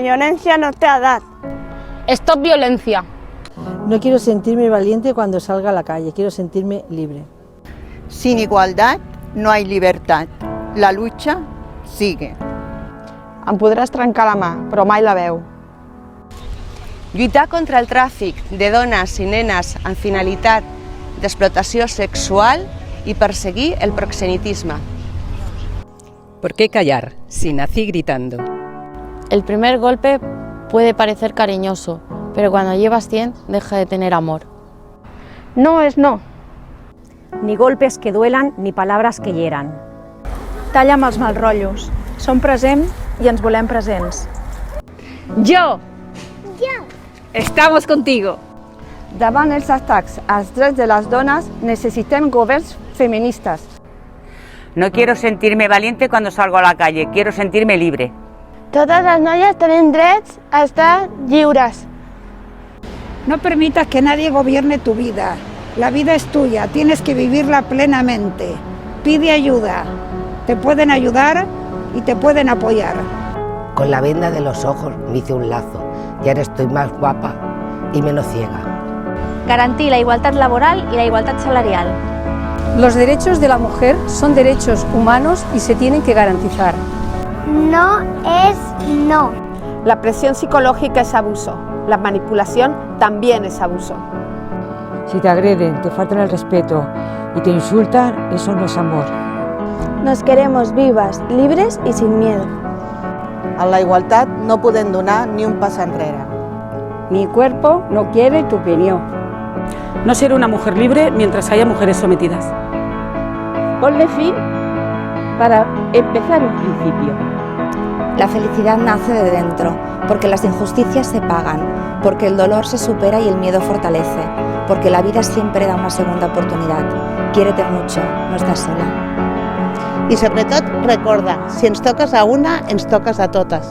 violència no té edat. Stop violencia. No quiero sentirme valiente cuando salga a la calle, quiero sentirme libre. Sin igualdad no hay libertad. La lucha sigue. Em podràs trencar la mà, però mai la veu. Lluitar contra el tràfic de dones i nenes amb finalitat d'explotació sexual y perseguir el proxenetisme. ¿Por qué callar si nací gritando? El primer golpe puede parecer cariñoso, pero cuando llevas 100 deja de tener amor. No és no. Ni golpes que duelan ni palabras que hieran. Talla amb els mal rotllos. Som present i ens volem presents. Yo. Estamos contigo. Davant els atacs als drets de les dones necessitem governs feministes. No quiero sentirme valiente cuando salgo a la calle, quiero sentirme libre. Totes les noies tenim drets a estar lliures. No permitas que nadie gobierne tu vida. La vida es tuya, tienes que vivirla plenamente. Pide ayuda. Te pueden ayudar y te pueden apoyar. Con la venda de los ojos me hice un lazo y ahora estoy más guapa y menos ciega. Garantir la igualdad laboral y la igualdad salarial. Los derechos de la mujer son derechos humanos y se tienen que garantizar. No es no. La presión psicológica es abuso. La manipulación también es abuso. Si te agreden, te faltan el respeto y te insultan, eso no es amor. Nos queremos vivas, libres y sin miedo. A la igualdad no podem donar ni un pas enrere. Mi cuerpo no quiere tu opinión. No seré una mujer libre mientras haya mujeres sometidas. Ponle fin para empezar un principio. La felicidad nace de dentro, porque las injusticias se pagan, porque el dolor se supera y el miedo fortalece, porque la vida siempre da una segunda oportunidad. Quiérete mucho, no estàs sola. I sobretot recorda, si ens toques a una, ens toques a totes.